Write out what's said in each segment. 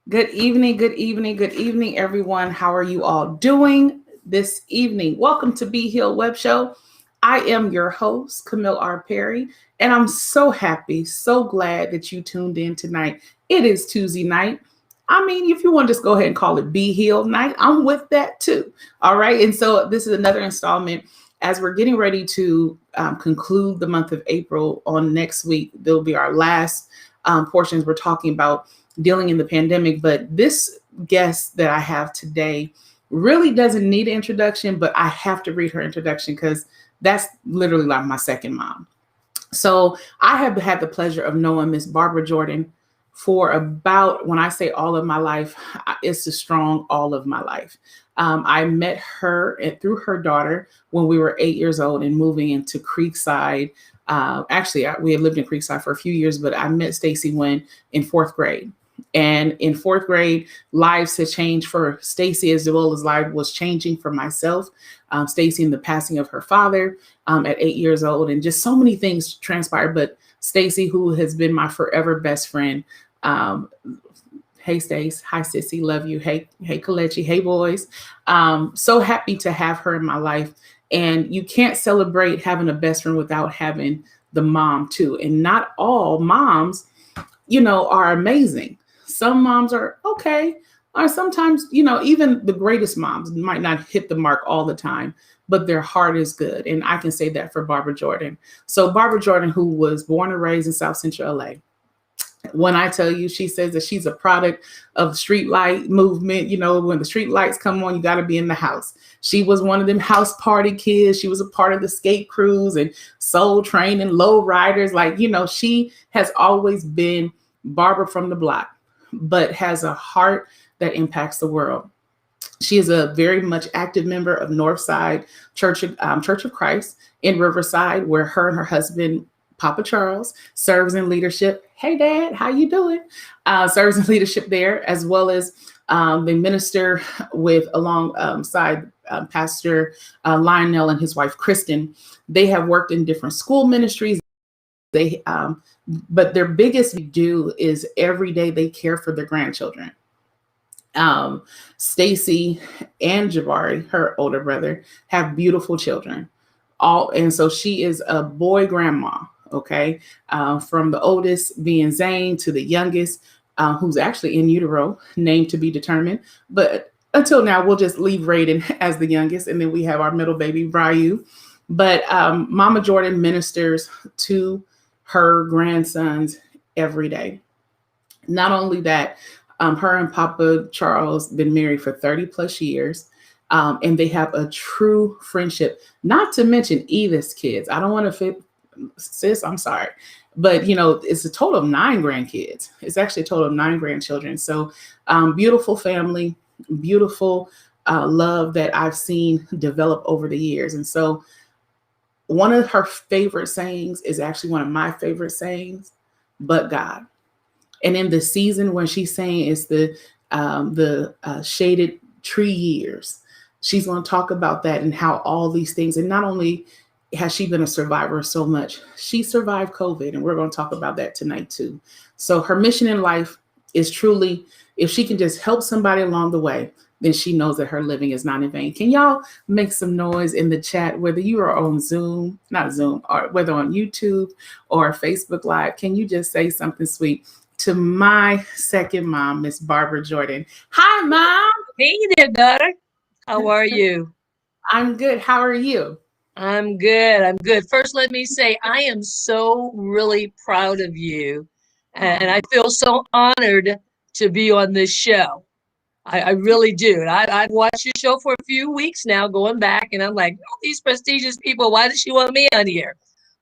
Good evening, good evening, good evening, everyone. How are you all doing this evening? Welcome to Be Healed Web Show. I am your host, Camille R. Perry, and I'm so happy, so glad that you tuned in tonight. It is Tuesday night. I mean, if you want to just go ahead and call it Be Healed night, I'm with that too. All right. And so this is another installment as we're getting ready to conclude the month of April. On next week, there'll be our last portions. We're talking about dealing in the pandemic. But this guest that I have today really doesn't need an introduction, but I have to read her introduction because that's literally like my second mom. So I have had the pleasure of knowing Miss Barabra Jordan for about, when I say all of my life, it's a strong all of my life. I met her through her daughter when we were 8 years old and moving into Creekside. We had lived in Creekside for a few years, but I met Stacy when in fourth grade. And in fourth grade, lives had changed for Stacy as well as life was changing for myself. Stacy and the passing of her father at 8 years old, and just so many things transpired. But Stacy, who has been my forever best friend, hey Stace, hi Sissy, love you. Hey Kalechi, hey boys. So happy to have her in my life. And you can't celebrate having a best friend without having the mom too. And not all moms, are amazing. Some moms are okay, or sometimes, even the greatest moms might not hit the mark all the time, but their heart is good. And I can say that for Barabra Jordan. So Barabra Jordan, who was born and raised in South Central LA. When I tell you, she says that she's a product of the street light movement. When the street lights come on, you got to be in the house. She was one of them house party kids. She was a part of the skate crews and soul train and low riders. She has always been Barbara from the block, but has a heart that impacts the world. She is a very much active member of Northside Church of Christ in Riverside, where her and her husband, Papa Charles, serves in leadership. Hey, Dad, how you doing? Serves in leadership there, as well as they minister with alongside Pastor Lionel and his wife, Kristen. They have worked in different school ministries. But their biggest do is every day they care for their grandchildren. Stacy and Jabari, her older brother, have beautiful children. And so she is a boy grandma. Okay, from the oldest being Zane to the youngest, who's actually in utero, named to be determined. But until now, we'll just leave Raiden as the youngest, and then we have our middle baby, Ryu. But Mama Jordan ministers to her grandsons every day. Not only that, her and Papa Charles been married for 30 plus years, and they have a true friendship. Not to mention Edith's kids. I don't want to fit, sis, I'm sorry. But, it's a total of 9 grandkids. It's actually a total of 9 grandchildren. So beautiful family, beautiful love that I've seen develop over the years. And so one of her favorite sayings is actually one of my favorite sayings, but God. And in the season when she's saying it's the shaded tree years, she's going to talk about that and how all these things, and not only has she been a survivor so much, she survived COVID, and we're going to talk about that tonight too. So her mission in life is truly, if she can just help somebody along the way, then she knows that her living is not in vain. Can y'all make some noise in the chat, whether you are on not Zoom, or whether on YouTube or Facebook Live? Can you just say something sweet to my second mom, Miss Barabra Jordan? Hi, Mom. Hey there, daughter. How are you? I'm good. How are you? I'm good. I'm good. First, let me say I am so really proud of you. And I feel so honored to be on this show. I really do. And I've watched your show for a few weeks now, going back, and I'm like, oh, these prestigious people, why does she want me on here?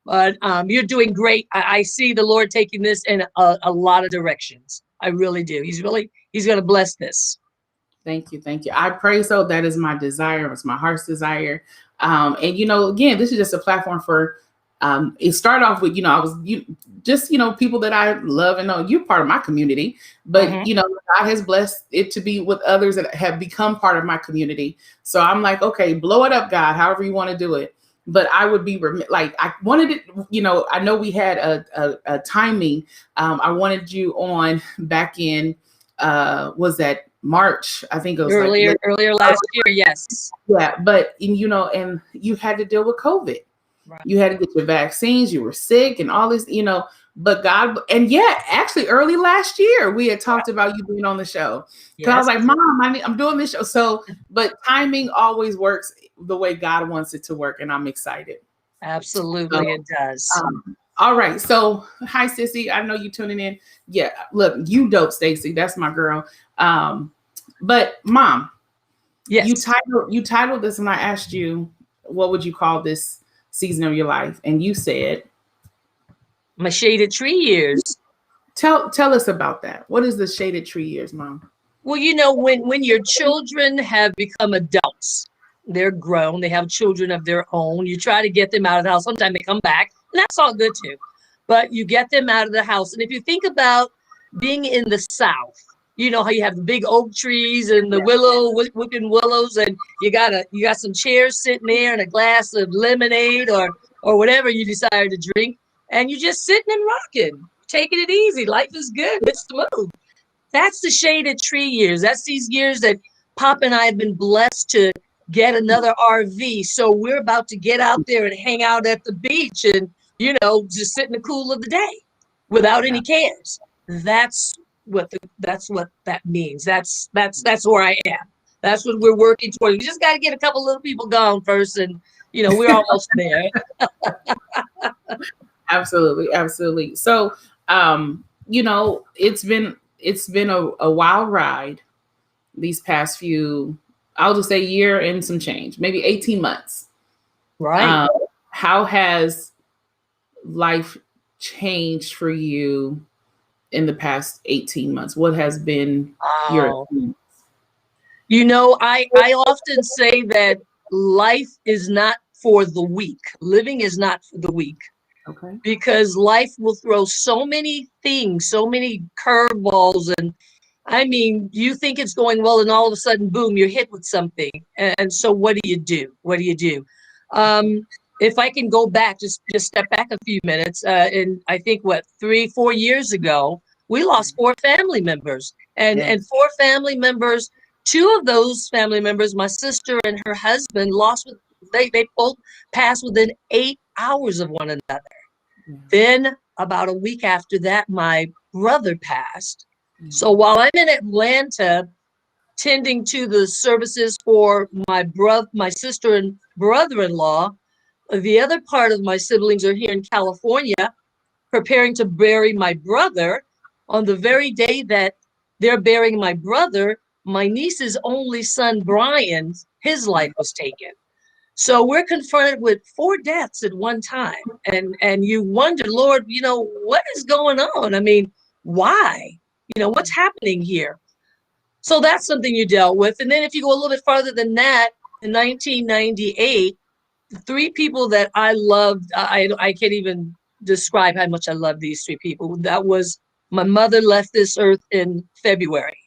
But you're doing great. I see the Lord taking this in a lot of directions. I really do. He's going to bless this. Thank you. Thank you. I pray so. That is my desire. It's my heart's desire. And, again, this is just a platform for, it started off with, people that I love and know. You're part of my community, but, God has blessed it to be with others that have become part of my community. So I'm like, okay, blow it up, God, however you want to do it. But I would be I wanted it, I know we had a timing. I wanted you on back in was that March? I think it was like Earlier last year. Yes. yeah, but and you had to deal with COVID. Right. You had to get your vaccines. You were sick and all this, But God, and yeah, actually, early last year we had talked about you being on the show. Because I was like, Mom, I'm doing this show. So, but timing always works the way God wants it to work, and I'm excited. Absolutely, it does. All right. So, hi, Sissy. I know you tuning in. Yeah, look, you dope, Stacy. That's my girl. But Mom, yes, you titled this, and I asked you, what would you call this season of your life? And you said, my shaded tree years. Tell us about that. What is the shaded tree years, Mom? Well, when your children have become adults, they're grown, they have children of their own. You try to get them out of the house. Sometimes they come back, and that's all good too. But you get them out of the house. And if you think about being in the South, you know how you have the big oak trees and the whipping willows, and you got some chairs sitting there and a glass of lemonade or whatever you desire to drink, and you're just sitting and rocking, taking it easy. Life is good. It's smooth. That's the shaded tree years. That's these years that Pop and I have been blessed to get another RV. So we're about to get out there and hang out at the beach and, just sit in the cool of the day without any cares. That's what that means. That's where I am. That's what we're working toward. We just got to get a couple little people gone first, and we're almost there. Absolutely, absolutely. So, it's been a wild ride these past few, I'll just say year and some change, maybe 18 months. Right. How has life changed for you in the past 18 months? What has been your I often say that life is not for the weak. Living is not for the weak. Okay. Because life will throw so many things, so many curveballs. And I mean, you think it's going well, and all of a sudden, boom, you're hit with something. And so what do you do? What do you do? If I can go back, just step back a few minutes, and I think 3-4 years ago, we lost 4 family members, and 4 family members. 2 of those family members, my sister and her husband, they both passed within 8 hours of one another. Yeah. Then about a week after that, my brother passed. Mm-hmm. So while I'm in Atlanta tending to the services for my sister and brother-in-law, the other part of my siblings are here in California preparing to bury my brother. On the very day that they're burying my brother, my niece's only son, Brian, his life was taken. So we're confronted with 4 deaths at one time. And you wonder, Lord, what is going on? I mean, why? What's happening here? So that's something you dealt with. And then if you go a little bit farther than that, in 1998, the 3 people that I loved, I can't even describe how much I love these 3 people. That was my mother left this earth in February.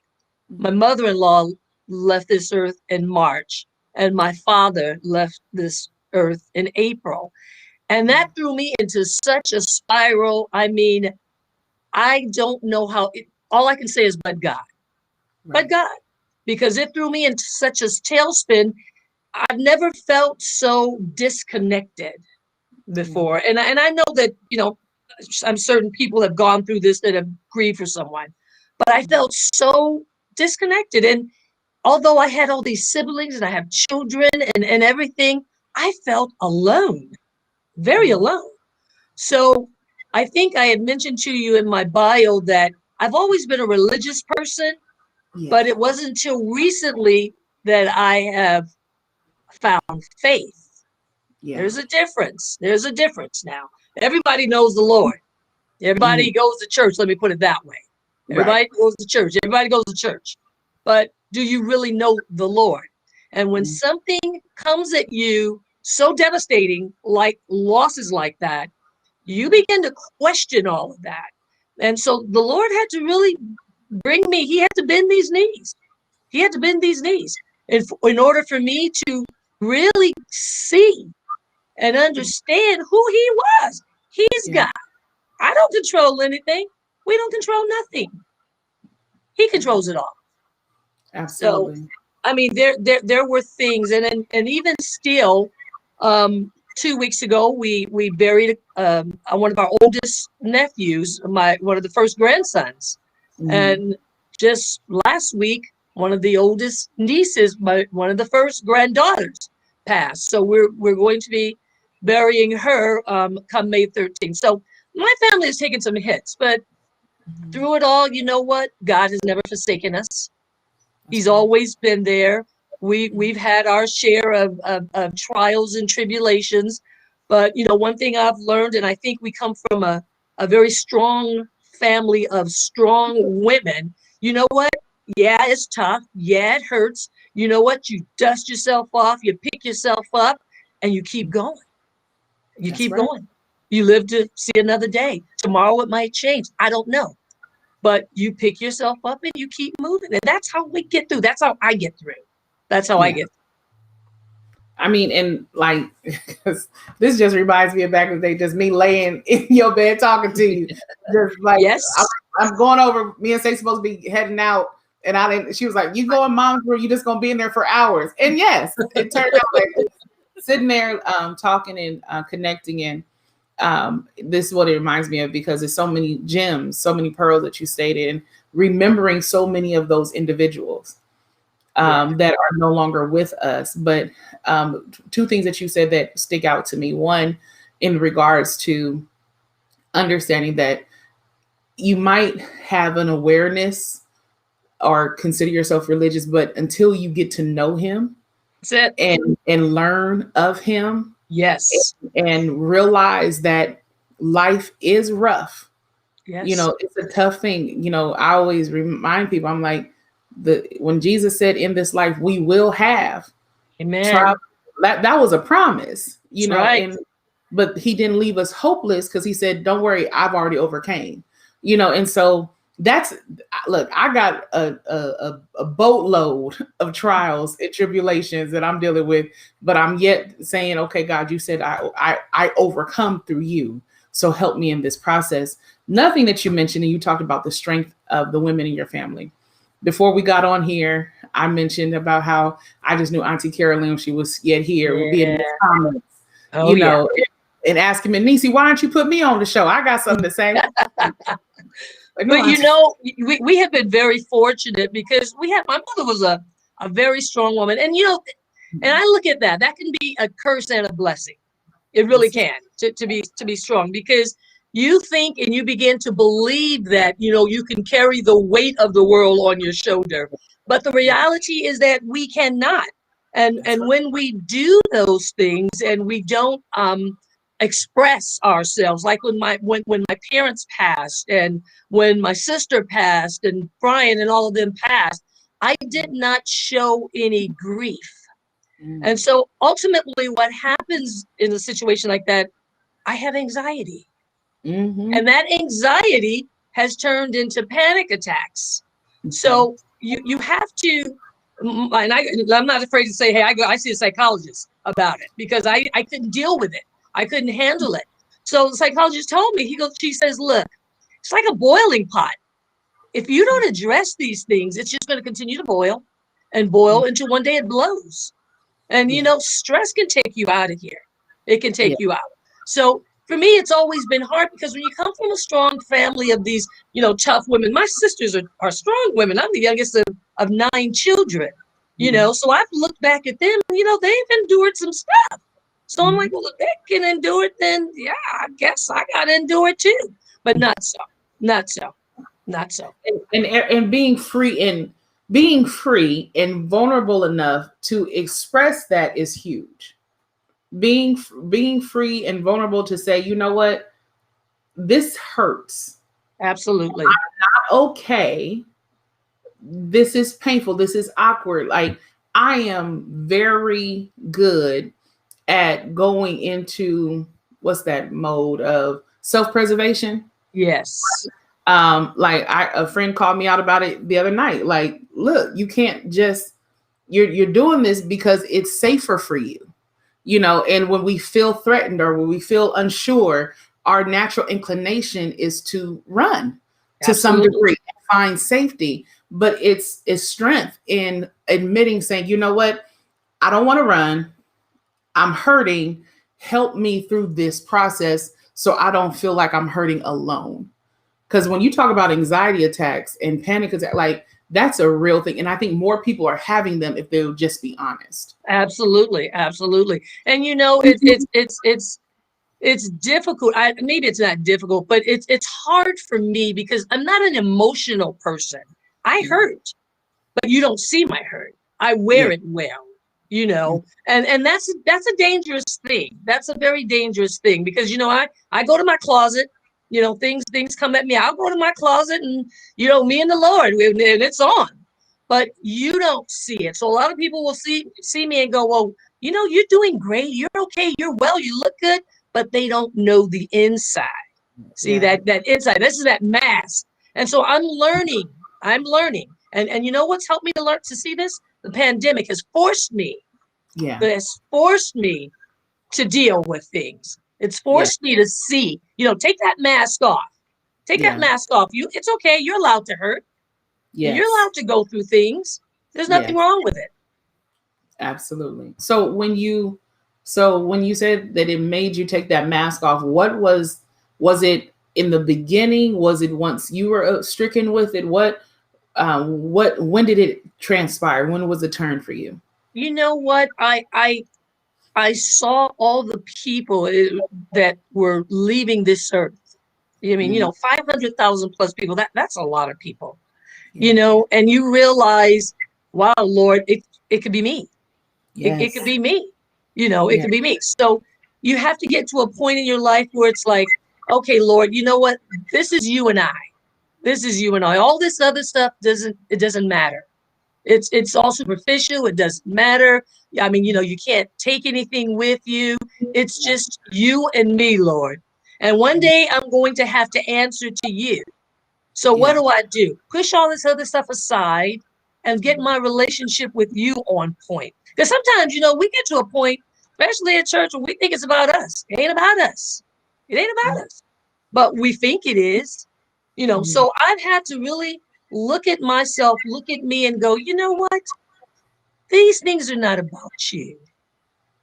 My mother-in-law left this earth in March. And my father left this earth in April. And that threw me into such a spiral. I mean, I don't know how, all I can say is, but God. Right. But God. Because it threw me into such a tailspin. I've never felt so disconnected before. And I know that, I'm certain people have gone through this that have grieved for someone. But I felt so disconnected. And although I had all these siblings and I have children and everything, I felt alone, very alone. So I think I had mentioned to you in my bio that I've always been a religious person, but it wasn't until recently that I have found faith. Yeah. There's a difference. There's a difference now. Everybody knows the Lord. Everybody goes to church. Let me put it that way. Everybody goes to church. Everybody goes to church. But do you really know the Lord? And when something comes at you so devastating, like losses like that, you begin to question all of that. And so the Lord had to really bring me, he had to bend these knees. He had to bend these knees in order for me to really see and understand who he was. He's God. I don't control anything. We don't control nothing. He controls it all. So, Absolutely. I mean, there were things, and even still, 2 weeks ago, we buried one of our oldest nephews, one of the first grandsons, Mhm. and just last week, one of the oldest nieces, one of the first granddaughters, passed. So we're going to be burying her come May 13th. So my family has taken some hits, but Mhm. through it all, you know what? God has never forsaken us. That's He's right. always been there. Mhm. We've had our share of trials and tribulations, but one thing I've learned, and I think we come from a very strong family of strong women. You know what? Yeah, it's tough. Yeah, it hurts. You know what? You dust yourself off, you pick yourself up, and you keep going. You That's keep right. going. You live to see another day. Tomorrow it might change. I don't know, but you pick yourself up and you keep moving. And that's how we get through. That's how I get through. That's how I Yeah. get I mean, and like, 'cause this just reminds me of back in the day, just me laying in your bed talking to you. Just through. like, I'm, Yes. I'm going over, me and Stacey supposed to be heading out. And I didn't, she was like, you go in mom's room, you just going to be in there for hours. And yes, it turned out like sitting there talking and connecting. And this is what it reminds me of because there's so many gems, so many pearls that you stated, and remembering so many of those individuals Yeah. that are no longer with us. But two things that you said that stick out to me. One, in regards to understanding that you might have an awareness or consider yourself religious, but until you get to know him That's it. and learn of him Yes. and realize that life is rough. Yes. It's a tough thing. I always remind people, I'm like, when Jesus said in this life we will have trial, Amen. that was a promise, That's right. and but he didn't leave us hopeless because he said, don't worry, I've already overcame, and so that's, look, I got a boatload of trials and tribulations that I'm dealing with, but I'm yet saying, okay, God, you said I overcome through you, so help me in this process. Nothing that you mentioned, and you talked about the strength of the women in your family. Before we got on here, I mentioned about how I just knew Auntie Carolyn, she was yet here, would be in Yeah. the comments, Oh, you yeah. know, and asking me, Niecy, why don't you put me on the show? I got something to say. Like, no, But Auntie. we have been very fortunate because my mother was a very strong woman. And I look at that. That can be a curse and a blessing. It really This is can to be strong because you think and you begin to believe that you can carry the weight of the world on your shoulder, but the reality is that we cannot. And that's and right. when we do those things and we don't express ourselves, like when my parents passed and when my sister passed and Brian and all of them passed, I did not show any grief. And Mm. so ultimately, what happens in a situation like that, I have anxiety. Mm-hmm. And that anxiety has turned into panic attacks. So you have to, I'm not afraid to say, hey, I see a psychologist about it because I couldn't deal with it. I couldn't handle it. So the psychologist told me, she says, look, it's like a boiling pot. If you don't address these things, it's just going to continue to boil and boil until one day it blows. And Yeah. stress can take you out of here. It can Yeah. take you out. So for me, it's always been hard because when you come from a strong family of these, tough women, my sisters are strong women. I'm the youngest of 9 children, Mm-hmm. so I've looked back at them, they've endured some stuff. So I'm Mm-hmm. like, well, if they can endure it, then yeah, I guess I got to endure it too. But not so, not so, not so. And being free and vulnerable enough to express that is huge. Being free and vulnerable to say, you know what, this hurts. Absolutely. Okay, this is painful, this is awkward. Like, I am very good at going into, what's that mode of self-preservation. Yes. Like, a friend called me out about it the other night. Like, look, you can't just, you're doing this because it's safer for you, and when we feel threatened or when we feel unsure, our natural inclination is to run to some Absolutely. degree and find safety. but it's strength in admitting, saying, you know what, I don't want to run. I'm hurting. Help me through this process so I don't feel like I'm hurting alone. Because when you talk about anxiety attacks and panic attacks, like that's a real thing. And I think more people are having them if they'll just be honest. Absolutely, absolutely. And you know, it's difficult. Maybe it's not difficult, but it's hard for me because I'm not an emotional person. I Yeah. hurt, but you don't see my hurt. I wear Yeah. it well, you know, and that's a dangerous thing. That's a very dangerous thing because you know I go to my closet, you know, things come at me. I'll go to my closet and you know me and the Lord, and it's on. But you don't see it. So a lot of people will see me and go, well, you know, you're doing great. You're okay. You're well. You look good, but they don't know the inside. See Yeah. that inside. This is that mask. And so I'm learning. I'm learning. And you know what's helped me to learn to see this? The pandemic has forced me. Yeah. It has forced me to deal with things. It's Yeah. forced me to see. You know, take that mask off. Take that Yeah. mask off. It's okay. You're allowed to hurt. You're Yes. allowed to go through things. There's nothing Yes. wrong with it. Absolutely. So when you said that it made you take that mask off, was it in the beginning? Was it once you were stricken with it? What when did it transpire? When was the turn for you? You know what? I saw all the people that were leaving this earth. I mean, you Mm, know, 500,000 plus people. That's a lot of people. You yeah. know, and you realize, wow, Lord, it could be me. It could Yes. be me. You know, it Yeah. could be me. So you have to get to a point in your life where it's like, okay, Lord, you know what? This is you and I. This is you and I. All this other stuff doesn't matter. It's all superficial. It doesn't matter. I mean, you know, you can't take anything with you. It's Yeah. just you and me, Lord. And one day I'm going to have to answer to you. So what Yeah. do I do? Push all this other stuff aside and get my relationship with you on point. Because sometimes, you know, we get to a point, especially at church, where we think it's about us. It ain't about us. It ain't about us. But we think it is, you know. Mhm. So I've had to really look at myself, look at me, and go, you know what? These things are not about you.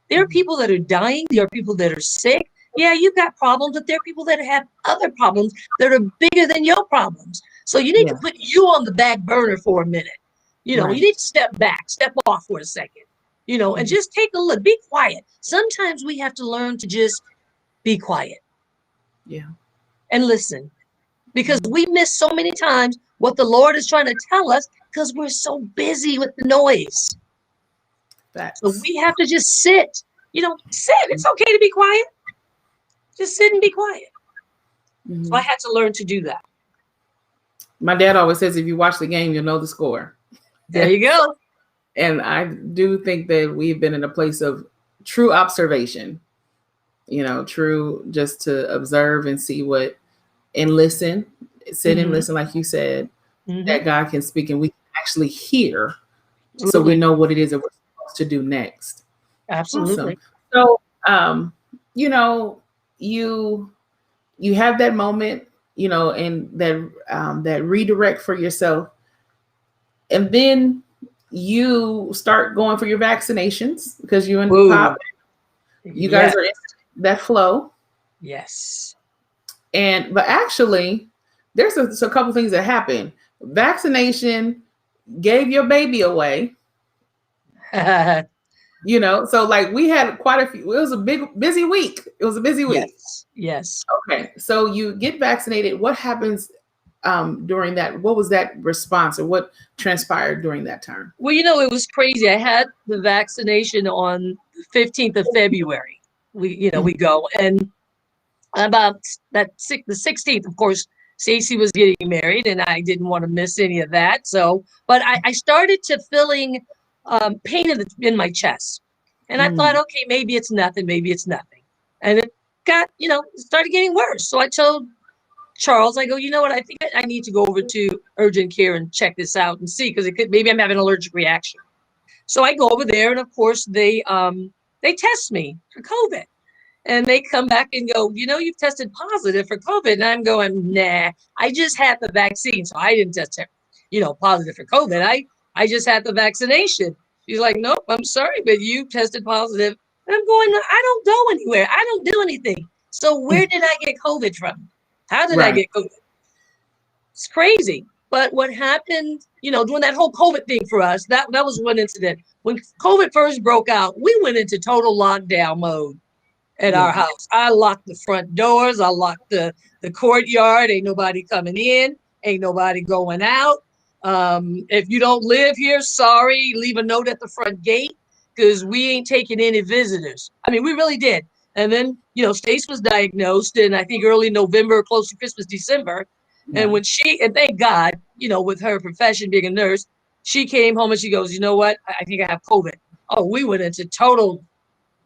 There are Mhm. people that are dying. There are people that are sick. Yeah, you've got problems, but there are people that have other problems that are bigger than your problems. So you need to Yeah. put you on the back burner for a minute. You know, you Right. need to step back, step off for a second, you know, and Mhm. just take a look, be quiet. Sometimes we have to learn to just be quiet Yeah. and listen because Mhm. we miss so many times what the Lord is trying to tell us because we're so busy with the noise. So Facts. we have to just sit, you know, sit. It's okay to be quiet. Just sit and be quiet. So I Mhm. had to learn to do that. My dad always says, if you watch the game, you'll know the score. There you go. And I do think that we've been in a place of true observation, true just to observe and see and listen, sit and Hmm. listen, like you said, Hmm. that God can speak and we can actually hear so we Absolutely. know what it is that we're supposed to do next. Awesome. Absolutely. So, you know, you you have that moment, and that redirect for yourself, and then you start going for your vaccinations because you and Pop, Whoa. you guys Yes. are in that flow. Yes. But actually, there's a couple things that happen. Vaccination gave your baby away. So like we had quite a few. It was a busy week. It was a busy week. Yes. Yes. Okay, so you get vaccinated. What happens during that? What was that response, or what transpired during that time? Well, you know, it was crazy. I had the vaccination on the 15th of February. We go. And about the 16th, of course, Stacey was getting married and I didn't want to miss any of that. So, but I started to feeling pain in my chest. And I thought, Mm, okay, maybe it's nothing. Maybe it's nothing. And it got, it started getting worse. So I told Charles, I go, you know what? I think I need to go over to urgent care and check this out and see because maybe I'm having an allergic reaction. So I go over there, and of course they test me for COVID, and they come back and go, you've tested positive for COVID, and I'm going, nah, I just had the vaccine, so I didn't test it. positive for COVID. I just had the vaccination. She's like, nope, I'm sorry, but you tested positive. And I'm going, I don't go anywhere. I don't do anything. So where did I get COVID from? How did I Right. get COVID? It's crazy. But what happened, during that whole COVID thing for us, that was one incident. When COVID first broke out, we went into total lockdown mode at our Yeah. house. I locked the front doors. I locked the courtyard. Ain't nobody coming in. Ain't nobody going out. If you don't live here, sorry, leave a note at the front gate because we ain't taking any visitors. I mean, we really did. And then, Stace was diagnosed in, I think, early November, close to Christmas, December. And Yeah. and thank God, with her profession being a nurse, she came home and she goes, you know what? I think I have COVID. Oh, we went into total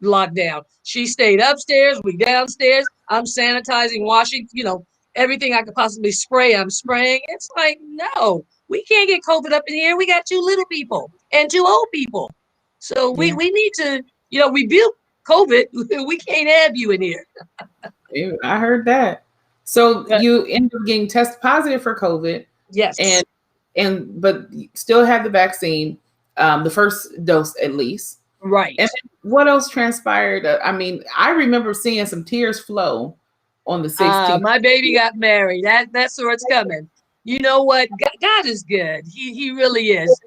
lockdown. She stayed upstairs, we downstairs. I'm sanitizing, washing, everything I could possibly spray, I'm spraying. It's like, no, we can't get COVID up in here. We got two little people and two old people. So Yeah. we need to, rebuke COVID. We can't have you in here. I heard that. So But you end up getting tested positive for COVID, yes, and but you still had the vaccine, the first dose at least. right. And then what else transpired? I mean, I remember seeing some tears flow on the 16th. My baby got married. That's where it's coming. You know what? God is good. He really is.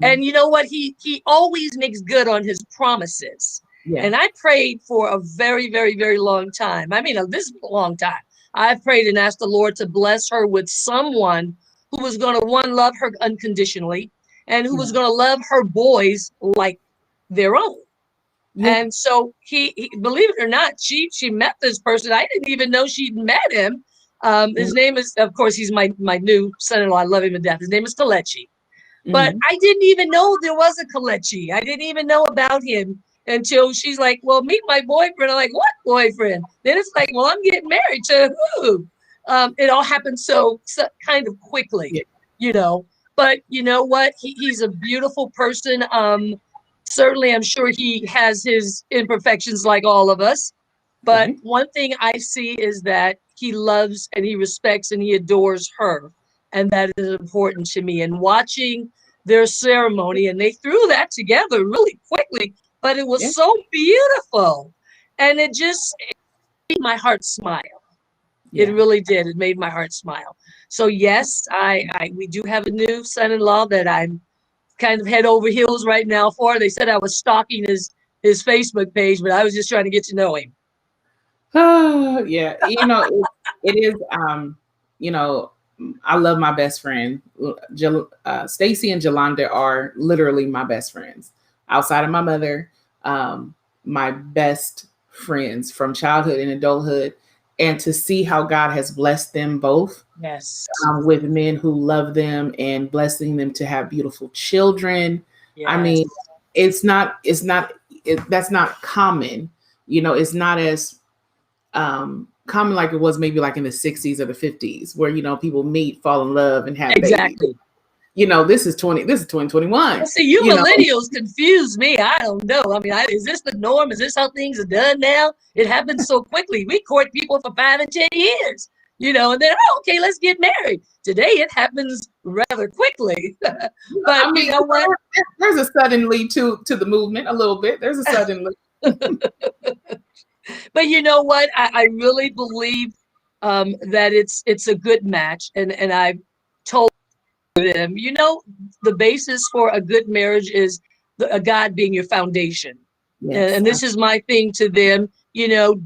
And you know what? He always makes good on his promises. Yeah. And I prayed for a very, very, very long time. I mean, this is a long time. I prayed and asked the Lord to bless her with someone who was going to, one, love her unconditionally, and who was Yeah. going to love her boys like their own. Yeah. And so he, believe it or not, she met this person. I didn't even know she'd met him. His name is, of course, he's my new son-in-law. I love him to death. His name is Kalechi. But Mm-hmm. I didn't even know there was a Kalechi. I didn't even know about him until she's like, well, meet my boyfriend. I'm like, what boyfriend? Then it's like, well, I'm getting married to who? It all happened so kind of quickly, Yeah. you know. But you know what? He's a beautiful person. Certainly, I'm sure he has his imperfections like all of us. But Right. one thing I see is that he loves and he respects and he adores her. And that is important to me. And watching their ceremony, and they threw that together really quickly, but it Yeah. was so beautiful. And it made my heart smile. It Yeah. really did. It made my heart smile. So yes, we do have a new son-in-law that I'm kind of head over heels right now for. They said I was stalking his Facebook page, but I was just trying to get to know him. Oh, yeah. It is, you know, I love my best friend. Stacy and Jolanda are literally my best friends. Outside of my mother, my best friends from childhood and adulthood. And to see how God has blessed them both, Yes. with men who love them and blessing them to have beautiful children. I Yes. mean, that's not common. It's not as common like it was maybe like in the 60s or the 50s where people meet, fall in love, and have babies. Exactly. This is 2021. Well, see, you millennials confuse me. I don't know. I mean, is this the norm? Is this how things are done now? It happens so quickly. We court people for 5 and 10 years, and then, okay, let's get married. Today, it happens rather quickly. But I you mean, know what? there's a suddenly to the movement a little bit. There's a suddenly. But you know what? I really believe that it's a good match. And I told them, the basis for a good marriage is a God being your foundation. Yes. And this is my thing to them,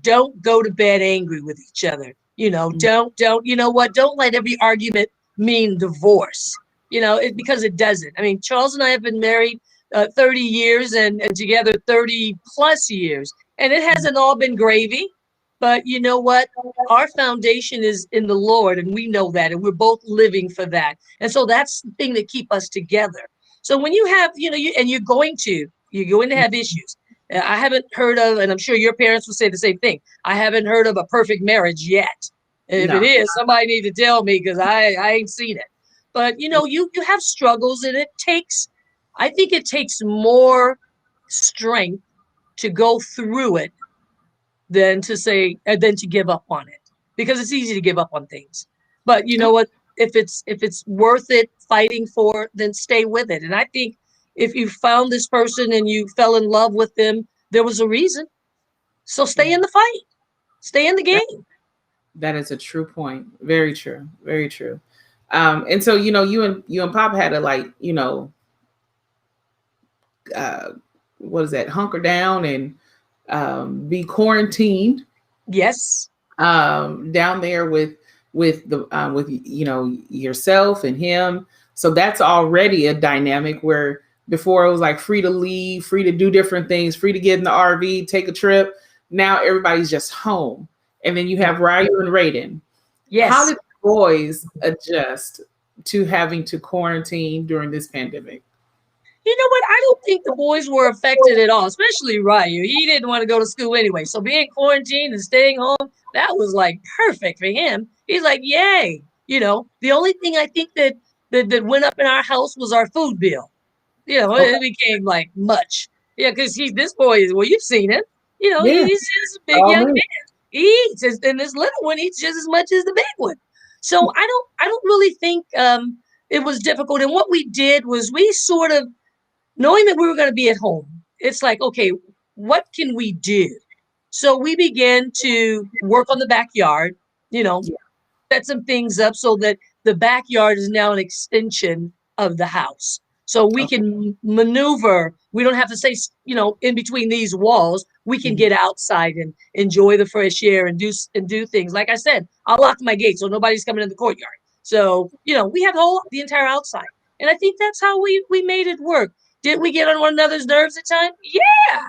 don't go to bed angry with each other. Don't, you know what? Don't let every argument mean divorce, because it doesn't. I mean, Charles and I have been married 30 years and together 30 plus years, and it hasn't all been gravy. But you know what? Our foundation is in the Lord, and we know that, and we're both living for that. And so that's the thing that keep us together. So when you have, you're going to have issues. I haven't heard of, and I'm sure your parents will say the same thing. I haven't heard of a perfect marriage yet. And if it No. is, somebody need to tell me because I ain't seen it. But you have struggles, and I think it takes more strength to go through it than to give up on it, because it's easy to give up on things. But you know what? If it's worth it fighting for, then stay with it. And I think if you found this person and you fell in love with them, there was a reason. So stay in the fight, stay in the That, game. that is a true point. Very true. Very true. And so, you and Pop had to, like, uh, what is that? Hunker down and be quarantined Yes. down there with yourself and him. So that's already a dynamic where before it was like free to leave, free to do different things, free to get in the RV, take a trip. Now everybody's just home, and then you have Ryu and Raiden. How Yes. did the boys adjust to having to quarantine during this pandemic? You know what? I don't think the boys were affected at all, especially Ryu. He didn't want to go to school anyway. So being quarantined and staying home, that was like perfect for him. He's like, yay. The only thing I think that went up in our house was our food bill. Okay. It became like much. Yeah, because this boy is, well, you've seen him. Yeah. He's just a big Oh young man. man. He eats, and this little one eats just as much as the big one. So I don't really think it was difficult. And what we did was we sort of, knowing that we were going to be at home, it's like, okay, what can we do? So we began to work on the backyard, you know, Yeah. set some things up so that the backyard is now an extension of the house. So we Okay. can maneuver. We don't have to say, in between these walls. We can Mhm. get outside and enjoy the fresh air and do things. Like I said, I'll lock my gate so nobody's coming in the courtyard. So we have the entire outside, and I think that's how we made it work. Did we get on one another's nerves at times? Yeah,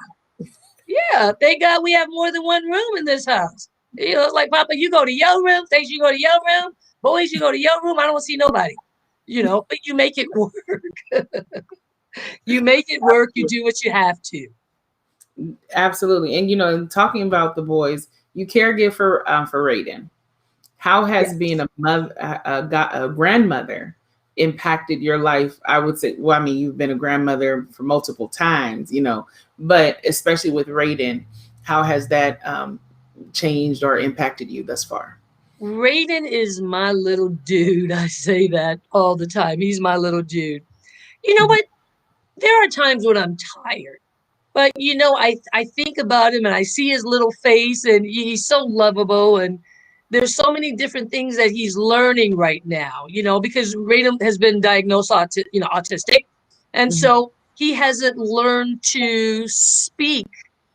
yeah. Thank God we have more than one room in this house. It's like, Papa, you go to your room. Thanks, you go to your room. Boys, you go to your room. I don't see nobody. But you make it work. You make it work. You do what you have to. Absolutely. And talking about the boys, you caregive for Raiden. How has Yes. being a mother, a grandmother, impacted your life? I would say, well, I mean, you've been a grandmother for multiple times, but especially with Raiden, how has that changed or impacted you thus far? Raiden is my little dude. I say that all the time. He's my little dude. You know Mhm. what? There are times when I'm tired. But I think about him and I see his little face and he's so lovable, and there's so many different things that he's learning right now, because Radom has been diagnosed autistic. And Mhm. so he hasn't learned to speak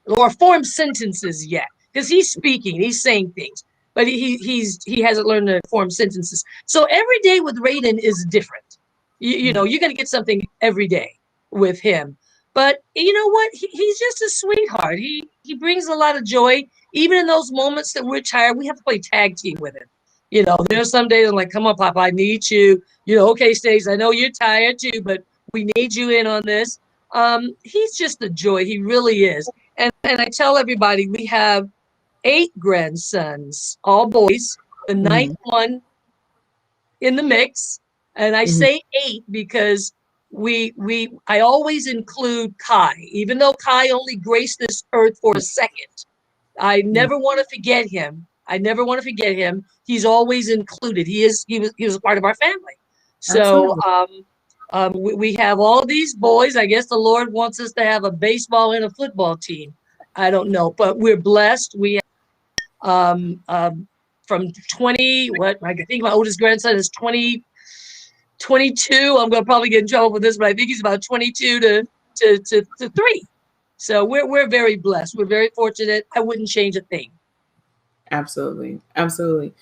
or form sentences yet, because he's speaking, he's saying things, but he hasn't learned to form sentences. So every day with Raiden is different. You're going to get something every day with him. But you know what? He's just a sweetheart. He brings a lot of joy, even in those moments that we're tired. We have to play tag team with him. There's some days I'm like, come on, Papa, I need you. Okay, Stace, I know you're tired too, but we need you in on this. He's just a joy. He really is. And I tell everybody we have 8 grandsons, all boys, the ninth Mhm. one in the mix. And I Mhm. say 8 because I always include Kai, even though Kai only graced this earth for a second. I Mhm. never want to forget him. I never want to forget him. He's always included. He was a part of our family. So Absolutely. we have all these boys. I guess the Lord wants us to have a baseball and a football team. I don't know, but we're blessed. We um, um, from 20, what I think my oldest grandson is 22. I'm going to probably get in trouble for this, but I think he's about 22 to 3. So we're very blessed. We're very fortunate. I wouldn't change a thing. Absolutely. Absolutely.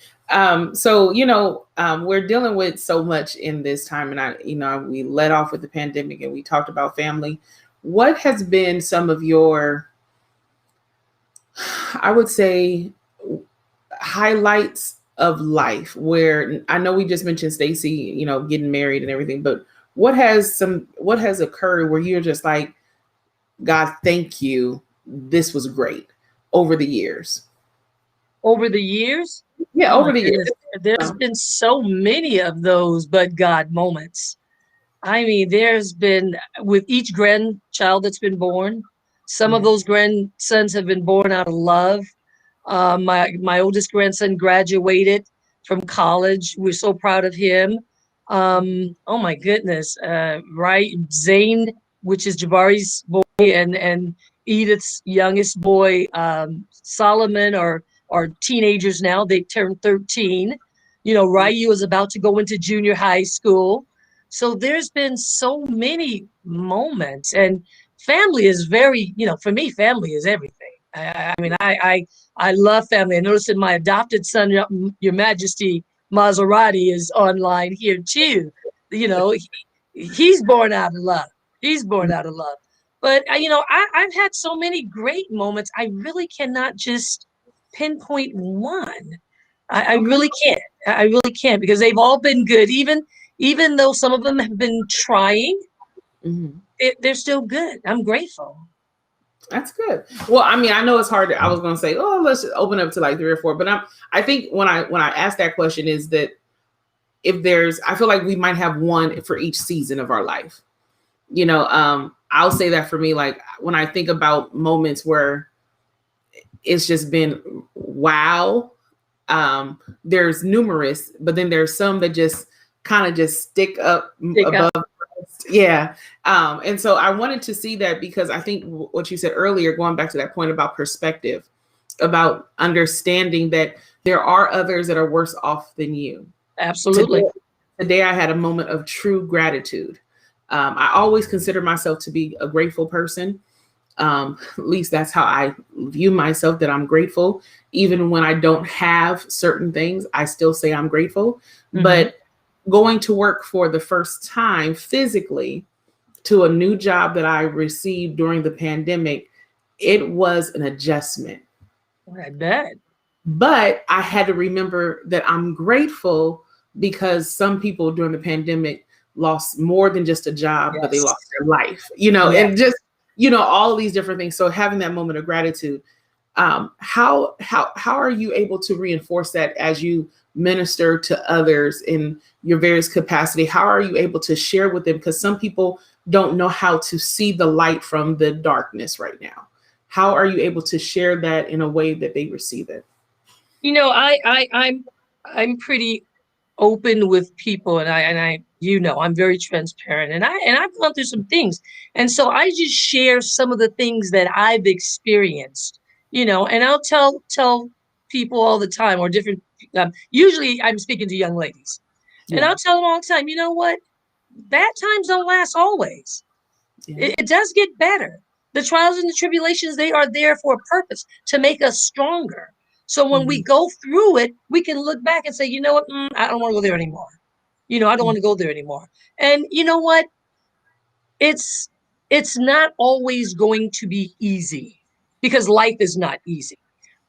So, we're dealing with so much in this time, and we let off with the pandemic and we talked about family. What has been some of your, I would say, highlights of life, where I know we just mentioned Stacy, getting married and everything, but what has occurred where you're just like, God, thank you. This was great over the years. Over the years, Yeah, oh over my the years. goodness, there's been so many of those but God moments. I mean, there's been, with each grandchild that's been born, some of Mhm. those grandsons have been born out of love. My oldest grandson graduated from college. We're so proud of him. Oh my goodness. Right. Zayn, which is Jabari's boy, and Edith's youngest boy, Solomon, are teenagers now. They turned 13. Ryu is about to go into junior high school. So there's been so many moments, and family is very, for me, family is everything. I love family. I noticed that my adopted son, Your Majesty Maserati, is online here too. He's born out of love. He's born out of love. But I've had so many great moments. I really cannot just pinpoint one. I really can't. I really can't, because they've all been good. Even though some of them have been trying, they're still good. I'm grateful. That's good. Well, I mean, I know it's hard. I was going to say, oh, let's just open up to like 3 or 4. But I think when I ask that question is that I feel like we might have one for each season of our life. I'll say that for me, like when I think about moments where it's just been wow. There's numerous, but then there's some that just kind of just stick up above. Yeah. And so I wanted to see that, because I think what you said earlier, going back to that point about perspective, about understanding that there are others that are worse off than you. Absolutely. Today I had a moment of true gratitude. I always consider myself to be a grateful person. At least that's how I view myself, that I'm grateful. Even when I don't have certain things, I still say I'm grateful. But going to work for the first time physically to a new job that I received during the pandemic, it was an adjustment. I bet. But I had to remember that I'm grateful, because some people during the pandemic lost more than just a job, but they lost their life, and just, all of these different things. So having that moment of gratitude, how are you able to reinforce that as you minister to others in your various capacity? How are you able to share with them? Because some people don't know how to see the light from the darkness right now. How are you able to share that in a way that they receive it? I'm pretty open with people, and I'm very transparent, and I've gone through some things, and so I just share some of the things that I've experienced, and I'll tell people all the time, or different. Usually, I'm speaking to young ladies, and I'll tell them all the time. You know what? Bad times don't last always. It does get better. The trials and the tribulations, they are there for a purpose, to make us stronger. So when we go through it, we can look back and say, you know what? I don't want to go there anymore. I don't want to go there anymore. And you know what? It's not always going to be easy, because life is not easy.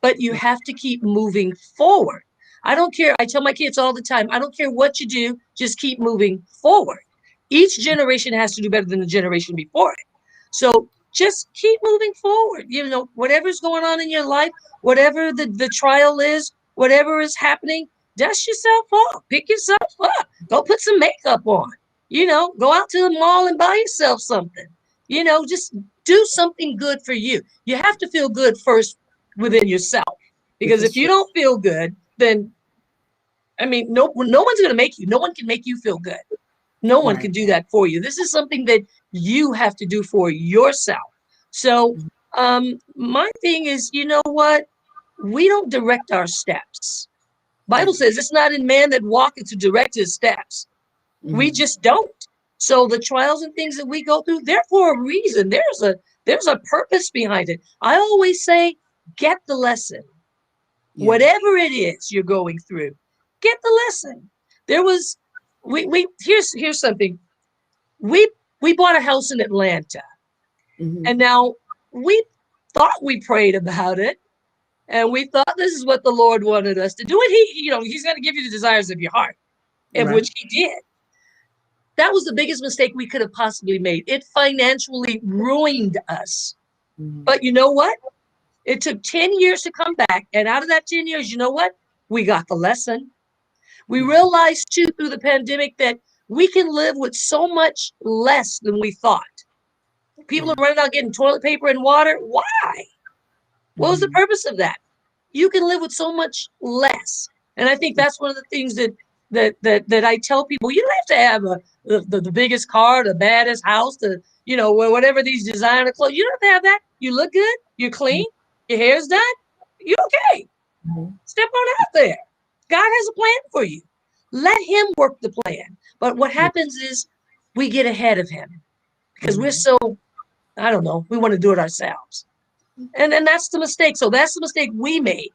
But you have to keep moving forward. I don't care. I tell my kids all the time, I don't care what you do, just keep moving forward. Each generation has to do better than the generation before it. So just keep moving forward. Whatever's going on in your life, whatever the trial is, whatever is happening, dust yourself off, pick yourself up, go put some makeup on, go out to the mall and buy yourself something, just do something good for you. You have to feel good first within yourself, because if you don't feel good, then, no one's going to make you. No one can make you feel good. No one can do that for you. This is something that you have to do for yourself. So my thing is, you know what? We don't direct our steps. Bible says it's not in man that walketh to direct his steps. We just don't. So the trials and things that we go through, they're for a reason. There's a purpose behind it. I always say, get the lesson. Whatever it is you're going through, get the lesson. Here's something. We bought a house in Atlanta, and now we thought we prayed about it, and we thought this is what the Lord wanted us to do. And he's going to give you the desires of your heart, of which he did. That was the biggest mistake we could have possibly made. It financially ruined us. But you know what? It took 10 years to come back. And out of that 10 years, you know what? We got the lesson. We realized too, through the pandemic, that we can live with so much less than we thought. People are running out getting toilet paper and water. Why? What was the purpose of that? You can live with so much less. And I think that's one of the things that that I tell people, you don't have to have the biggest car, the baddest house, whatever these designer clothes. You don't have to have that. You look good. You're clean. Your hair's done. You're okay. Mhm. Step on out there. God has a plan for you. Let him work the plan. But what happens is we get ahead of him because we're so, I don't know, we want to do it ourselves. And then that's the mistake. So that's the mistake we made.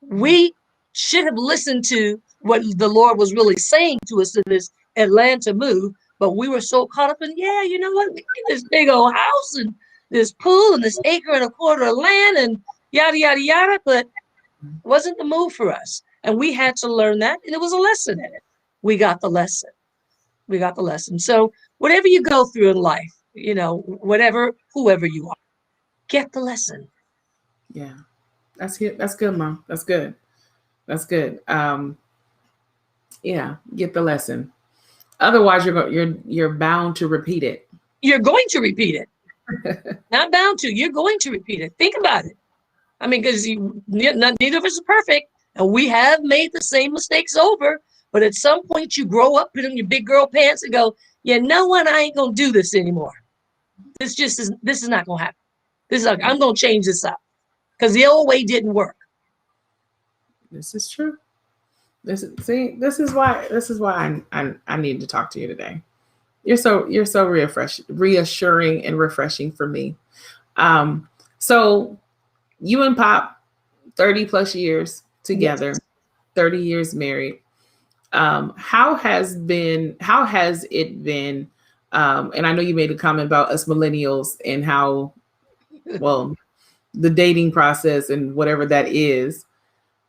We should have listened to what the Lord was really saying to us in this Atlanta move, but we were so caught up in, yeah, you know what? We get this big old house and this pool and this acre and a quarter of land and yada, yada, yada. But it wasn't the move for us. And we had to learn that. And it was a lesson in it. We got the lesson. We got the lesson. So whatever you go through in life, whoever you are, get the lesson. Yeah, that's it. That's good, Mom. That's good. That's good. Yeah, get the lesson. Otherwise, you're bound to repeat it. You're going to repeat it. Not bound to. You're going to repeat it. Think about it. I mean, because neither of us are perfect, and we have made the same mistakes over. But at some point, you grow up, put on your big girl pants, and go, "You know what? I ain't gonna do this anymore. This is not gonna happen. I'm gonna change this up because the old way didn't work." This is true. This is why I need to talk to you today. You're so reassuring and refreshing for me. So you and Pop, 30 plus years together, yes. 30 years married. How has it been? And I know you made a comment about us millennials and how, well, the dating process and whatever that is.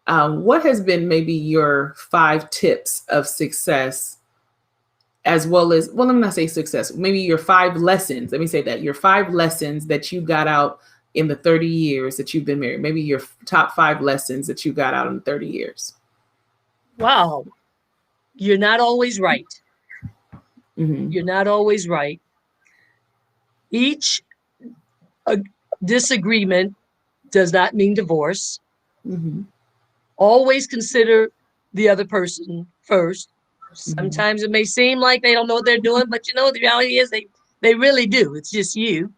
What has been maybe your 5 tips of success, as well as, well, let me not say success, maybe your 5 lessons. Let me say that your 5 lessons that you got out in the 30 years that you've been married, maybe your top 5 lessons that you got out in 30 years. Wow. You're not always right. Mm-hmm. You're not always right. Each disagreement does not mean divorce. Mm-hmm. Always consider the other person first. Sometimes it may seem like they don't know what they're doing, but the reality is they really do. It's just you.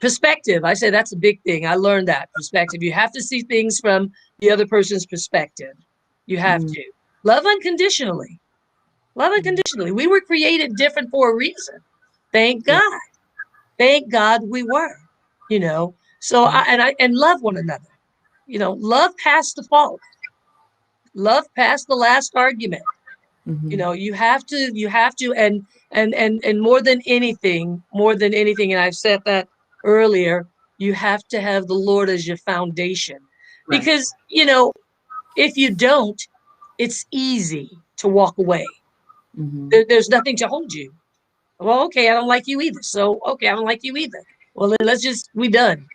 Perspective. I say that's a big thing. I learned that perspective. You have to see things from the other person's perspective. You have to. Love unconditionally. Love unconditionally. We were created different for a reason. Thank God. Thank God we were. So and love one another. Love past the fault. Love past the last argument. You have to, and more than anything, and I've said that earlier, you have to have the Lord as your foundation. Right. Because, if you don't, it's easy to walk away. There's nothing to hold you. Well, okay, I don't like you either. So, okay, I don't like you either. Well, then we done.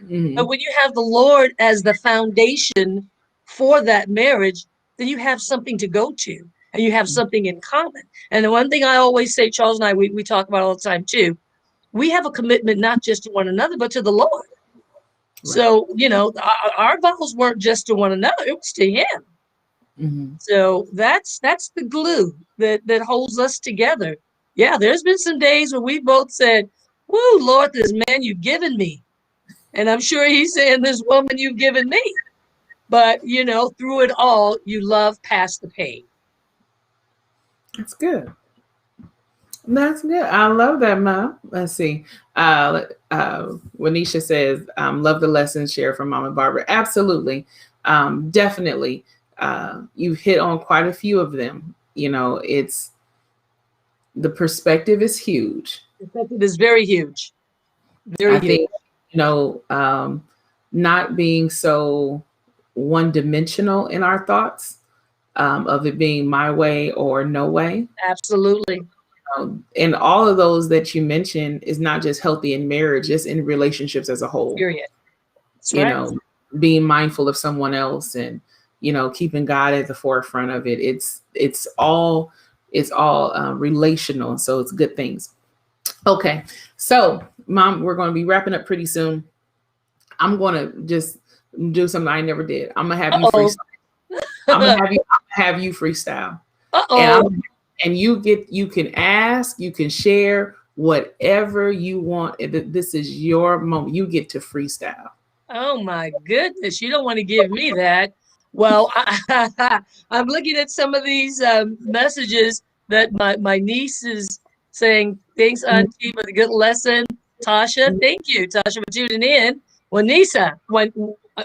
But when you have the Lord as the foundation for that marriage, then you have something to go to and you have something in common. And the one thing I always say, Charles and I, we talk about all the time too, we have a commitment not just to one another, but to the Lord. Right. So, our vows weren't just to one another, it was to him. So that's the glue that holds us together. Yeah, there's been some days when we both said, "Woo, Lord, this man you've given me." And I'm sure he's saying, "This woman you've given me." But, through it all, you love past the pain. That's good. That's good. I love that, Mom. Let's see. Wanisha says, love the lessons shared from Mama Barbara. Absolutely. Definitely. You've hit on quite a few of them. It's the perspective is huge. Perspective is very huge. Very huge. Think, not being so one-dimensional in our thoughts, of it being my way or no way. Absolutely. And all of those that you mentioned is not just healthy in marriage, just in relationships as a whole. Period. That's right. Being mindful of someone else and, keeping God at the forefront of it. It's all relational. So it's good things. Okay. So, Mom, we're going to be wrapping up pretty soon. I'm going to just do something I never did. I'm going to have you freestyle. I'm going to have you freestyle. And Uh-oh. and you can ask, you can share whatever you want. This is your moment. You get to freestyle. Oh my goodness, you don't want to give me that. Well, I'm looking at some of these messages that my niece is saying, thanks, Auntie, for the good lesson. Tasha, thank you, Tasha, for tuning in. Wanisa, uh,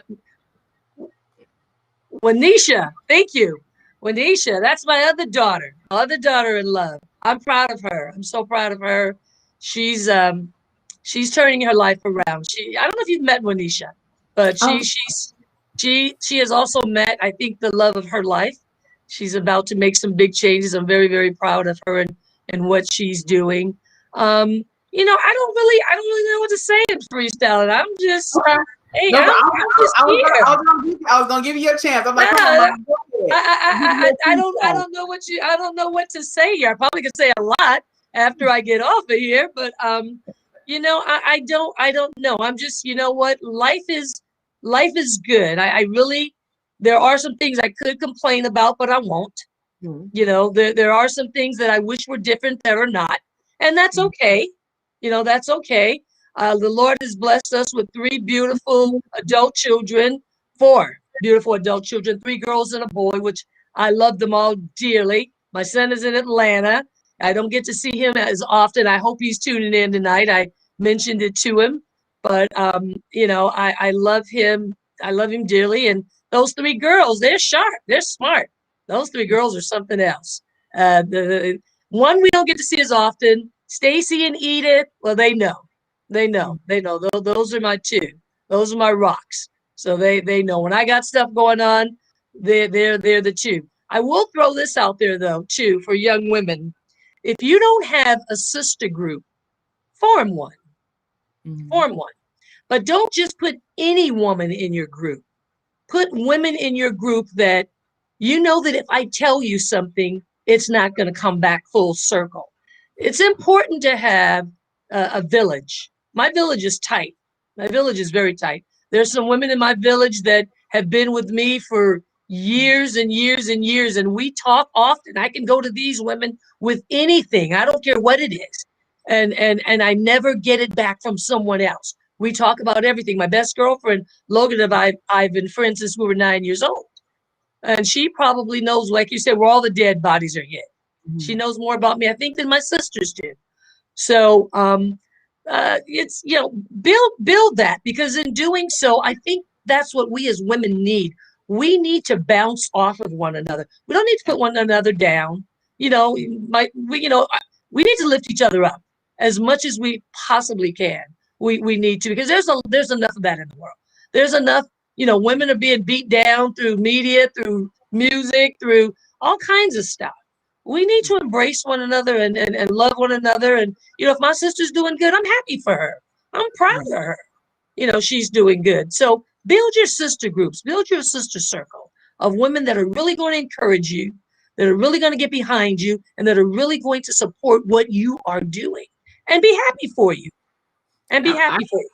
Wanisha, thank you. Wanisha, that's my other daughter in love. I'm proud of her. I'm so proud of her. She's she's turning her life around. I don't know if you've met Wanisha, but Um, she has also met, I think, the love of her life. She's about to make some big changes. I'm very, very proud of her and what she's doing. Um, I don't really know what to say in freestyle. I'm just, okay. hey, No, I'm just here. I was gonna give you a chance. I'm No, like, come on, mom, go ahead. Give me your I freestyle. don't know I don't know what to say here. I probably could say a lot after I get off of here, but I don't know. I'm just, you know what, life is good. I really, there are some things I could complain about, but I won't. Mhm. There are some things that I wish were different that are not, and that's okay. That's okay. The Lord has blessed us with three beautiful adult children, four beautiful adult children, three girls and a boy, which I love them all dearly. My son is in Atlanta. I don't get to see him as often. I hope he's tuning in tonight. I mentioned it to him, but I love him. I love him dearly. And those three girls, they're sharp. They're smart. Those three girls are something else. The one we don't get to see as often, Stacy and Edith. Well, they know. They know. Those are my two. Those are my rocks. So they know when I got stuff going on. They're the two. I will throw this out there though too for young women. If you don't have a sister group, form one. Mhm. Form one. But don't just put any woman in your group. Put women in your group that you know that if I tell you something, it's not going to come back full circle. It's important to have a village. My village is tight. My village is very tight. There's some women in my village that have been with me for years and years and years, and we talk often. I can go to these women with anything. I don't care what it is. And I never get it back from someone else. We talk about everything. My best girlfriend, Logan, and I've been friends since we were 9 years old. And she probably knows, like you said, where all the dead bodies are hid. She Mhm. knows more about me, I think, than my sisters did. So it's, build that, because in doing so, I think that's what we as women need. We need to bounce off of one another. We don't need to put one another down. You know, we need to lift each other up as much as we possibly can. We need to, because there's enough of that in the world. There's enough, women are being beat down through media, through music, through all kinds of stuff. We need to embrace one another and love one another. And, if my sister's doing good, I'm happy for her. I'm proud Right. of her. She's doing good. So build your sister groups, build your sister circle of women that are really going to encourage you, that are really going to get behind you, and that are really going to support what you are doing and be happy for you and be I, happy for you.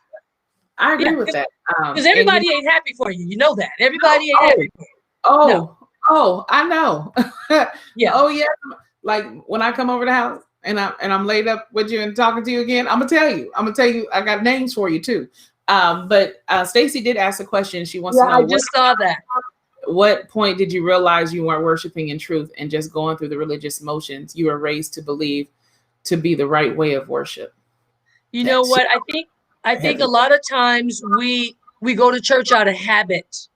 I Yeah. agree with that. Because And everybody ain't happy for you. You know that. Everybody ain't oh, happy for you. No. oh, oh, I know. Yeah. Oh yeah. Like when I come over the house and I'm laid up with you and talking to you again, I'm gonna tell you. I got names for you too. But Stacy did ask a question. She wants Yeah, to know I just saw that. what point did you realize you weren't worshiping in truth and just going through the religious motions you were raised to believe to be the right way of worship? You know That's what? I think a heavy. lot of times we go to church out of habit.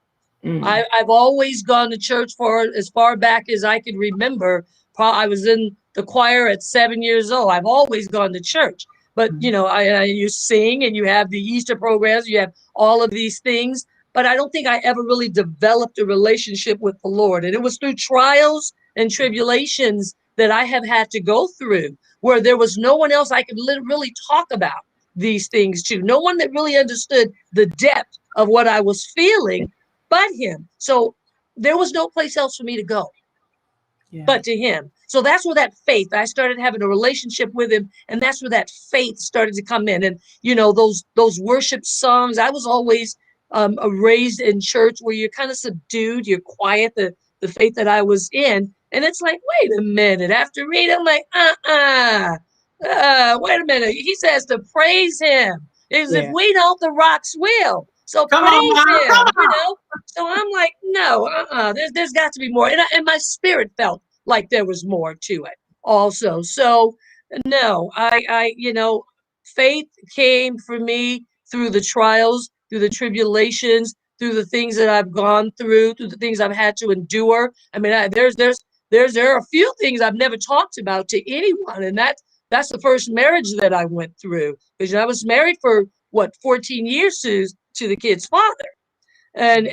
Mm, I've always gone to church for as far back as I could remember. I was in the choir at 7 years old. I've always gone to church. But, mm, you sing and you have the Easter programs, you have all of these things. But I don't think I ever really developed a relationship with the Lord. And it was through trials and tribulations that I have had to go through, where there was no one else I could really talk about these things to. No one that really understood the depth of what I was feeling but him. So there was no place else for me to go yeah. but to him. So that's where that faith, I started having a relationship with him, and that's where that faith started to come in. And those worship songs, I was always raised in church where you're kind of subdued, you're quiet. The faith that I was in, And it's like, wait a minute. After reading, I'm like, wait a minute. He says to praise him. Because if Yeah. we don't, the rocks will. So Come on, praise mom. him, Come you on. know. So I'm like, no, there's got to be more. And my spirit felt like there was more to it also. So no, faith came for me through the trials, through the tribulations, through the things that I've gone through the things I've had to endure. I mean, there are a few things I've never talked about to anyone, and that's the first marriage that I went through, because I was married for what 14 years to the kid's father, and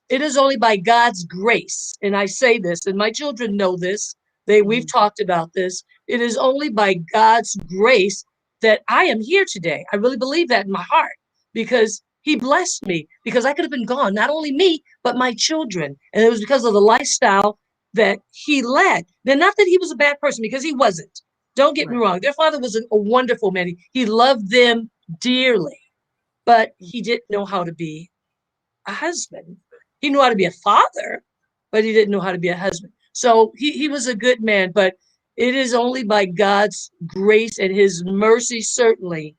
it is only by God's grace, and I say this, and my children know this. We've talked about this. It is only by God's grace that I am here today. I really believe that in my heart, because He blessed me, because I could have been gone, not only me but my children, and it was because of the lifestyle that He led. Now, not that He was a bad person, because He wasn't. Don't get me Right. wrong. Their father was a wonderful man. He loved them dearly, but he didn't know how to be a husband. He knew how to be a father, but he didn't know how to be a husband. So he was a good man, but it is only by God's grace and his mercy, certainly,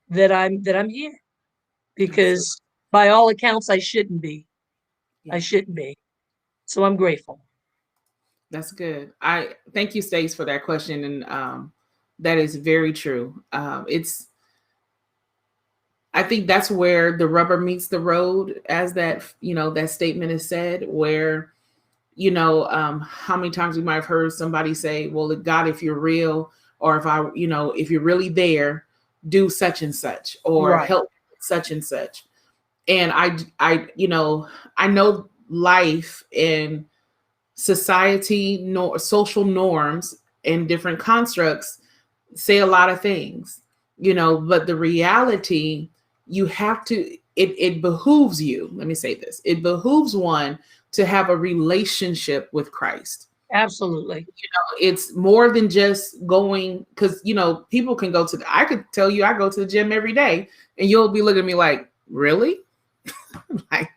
that I'm here. Absolutely. Because by all accounts, I shouldn't be. I Yeah. shouldn't be. So I'm grateful. That's good. I thank you, Stace, for that question. And that is very true. I think that's where the rubber meets the road, as that statement is said, where, how many times we might have heard somebody say, well, God, if you're real, or if you're really there, do such and such, or Right. help such and such. And I know life and society, social norms and different constructs say a lot of things, but the reality, you have to, it behooves you, let me say this, it behooves one to have a relationship with Christ. Absolutely. It's more than just going, because people can go to I could tell you I go to the gym every day, and you'll be looking at me like, really? like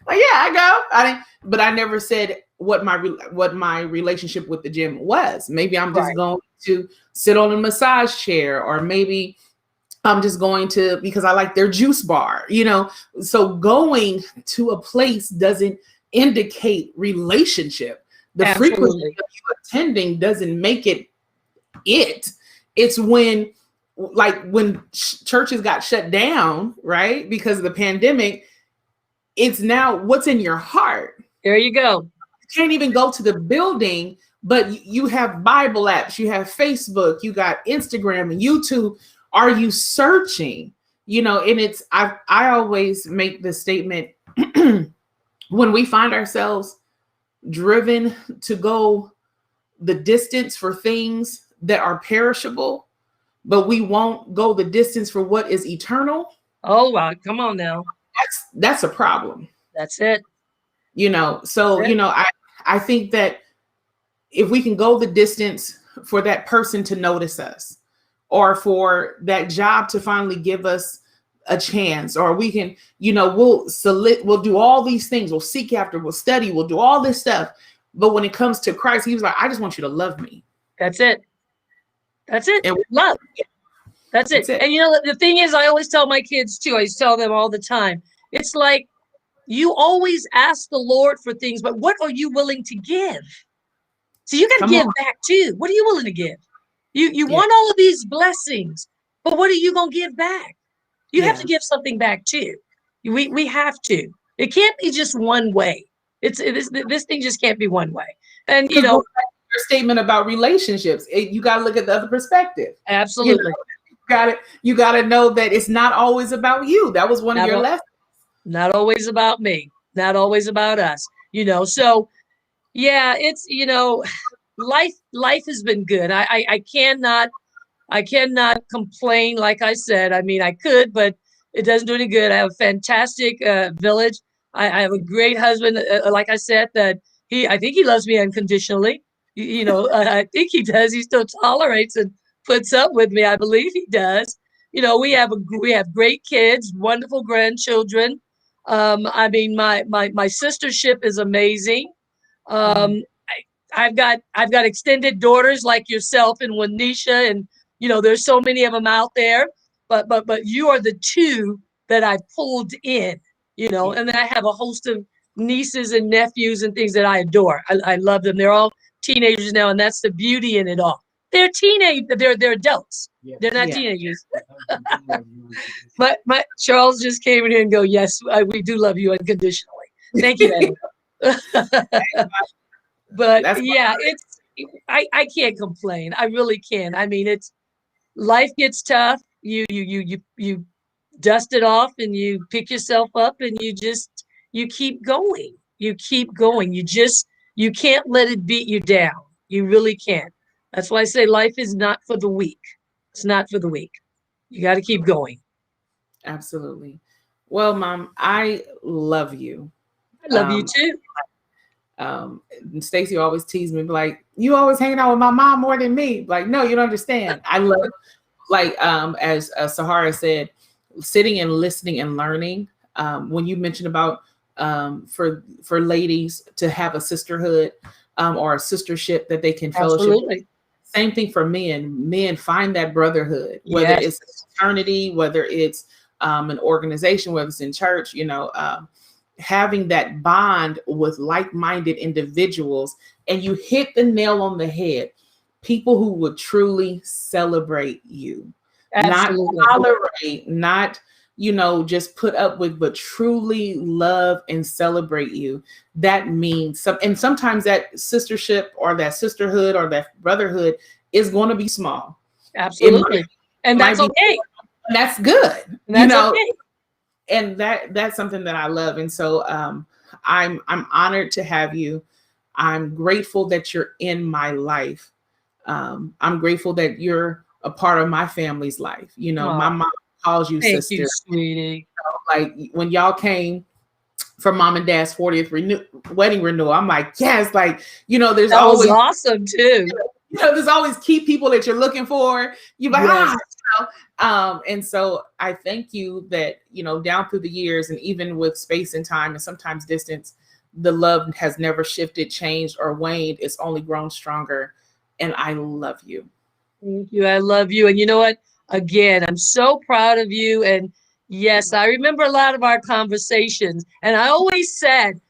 yeah, I go. But I never said what my relationship with the gym was. Maybe I'm just Right. going to sit on a massage chair, or maybe I'm just going to because I like their juice bar, So going to a place doesn't indicate relationship. The frequency Absolutely. of you attending doesn't make it. It's when, like, when churches got shut down, right? Because of the pandemic, it's now what's in your heart. There you go. You can't even go to the building, but you have Bible apps, you have Facebook, you got Instagram and YouTube. Are you searching? And I always make the statement when we find ourselves driven to go the distance for things that are perishable, but we won't go the distance for what is eternal. Oh, wow. Come on now. That's a problem. That's it. So That's it. I think that if we can go the distance for that person to notice us, or for that job to finally give us a chance, or we can, we'll do all these things, we'll seek after, we'll study, we'll do all this stuff. But when it comes to Christ, he was like, I just want you to love me. That's it. That's it. And Love. That's it. that's it. And the thing is, I always tell my kids too, I tell them all the time, it's like you always ask the Lord for things, but what are you willing to give? So you got to Come give on. back too. What are you willing to give? You Yeah. want all of these blessings, but what are you going to give back? You have Yeah. to give something back too. We have to. It can't be just one way. This thing just can't be one way. And Because your statement about relationships, you got to look at the other perspective. absolutely. You got to know that it's not always about you. That was one of your lessons. Not always about me. Not always about us. So yeah, it's life has been good. I cannot complain. Like I said, I mean, I could, but it doesn't do any good. I have a fantastic village. I have a great husband. Like I said, I think he loves me unconditionally. I think he does. He still tolerates and puts up with me. I believe he does. We have great kids, wonderful grandchildren. I mean, my sistership is amazing. Mhm. Um, I've got extended daughters like yourself and Wanisha, and there's so many of them out there. But you are the two that I pulled in, Yeah. and then I have a host of nieces and nephews and things that I adore. I love them. They're all teenagers now, and that's the beauty in it all. They're adults. Yeah. They're not teenagers. But Charles just came in here and go, yes, we do love you unconditionally. Thank you, Adam. But That's yeah, I can't complain. I really can't. I mean, life gets tough. You dust it off and you pick yourself up and you keep going. You keep going. You can't let it beat you down. You really can't. That's why I say life is not for the weak. It's not for the weak. You got to keep going. absolutely. Well, Mom, I love you. I love you too. Stacy always teased me, like, you always hanging out with my mom more than me. Like, no, you don't understand. I love, like, as Sahara said, sitting and listening and learning. When you mentioned about for ladies to have a sisterhood or a sistership that they can fellowship. Absolutely. Same thing for men. Men find that brotherhood, whether it's a fraternity, whether it's an organization, whether it's in church, having that bond with like-minded individuals, and you hit the nail on the head. People who would truly celebrate you, Absolutely. not tolerate, not just put up with, but truly love and celebrate you. That means some, and sometimes that sistership or that sisterhood or that brotherhood is going to be small. Absolutely. And that's okay. That's good. And that's okay. And that's something that I love. And so I'm honored to have you. I'm grateful that you're in my life. I'm grateful that you're a part of my family's life. My mom calls you Thank sister. you, sweetie. Like when y'all came for Mom and Dad's 40th wedding renewal, I'm like, yes, like, there's that always was awesome too. There's always key people that you're looking for. You're like, Yes. And so I thank you that, down through the years and even with space and time and sometimes distance, the love has never shifted, changed, or waned. It's only grown stronger. And I love you. Thank you. I love you. And you know what? Again, I'm so proud of you. And yes, I remember a lot of our conversations. And I always said,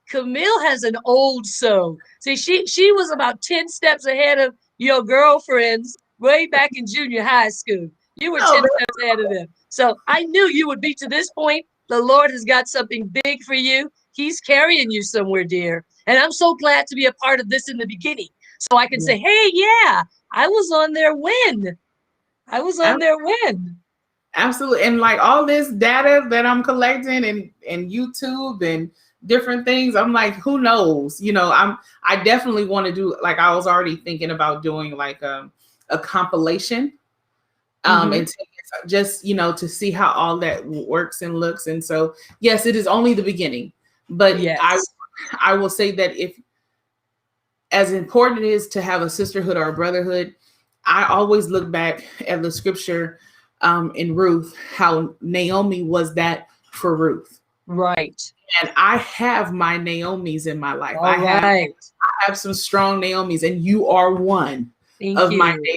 Camille has an old soul. See, she was about 10 steps ahead of your girlfriends way back in junior high school. You were 10 steps ahead of them. So I knew you would be to this point. The Lord has got something big for you. He's carrying you somewhere, dear. And I'm so glad to be a part of this in the beginning. So I can say, hey, yeah, I was on there when. Absolutely. And like all this data that I'm collecting and YouTube and different things, I'm like, who knows? I definitely want to do, like, I was already thinking about doing like a compilation and just, to see how all that works and looks. And so, yes, it is only the beginning, but yes. I will say that if, as important it is to have a sisterhood or a brotherhood, I always look back at the scripture in Ruth, how Naomi was that for Ruth. Right. And I have my Naomis in my life. I have some strong Naomis, and you are one of my Naomis.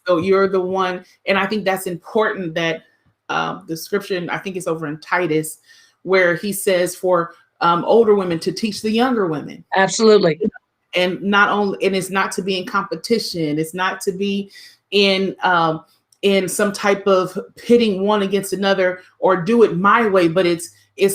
So you're the one. And I think that's important that the scripture, and I think it's over in Titus, where he says for older women to teach the younger women. Absolutely. And it's not to be in competition. It's not to be in some type of pitting one against another or do it my way, but it's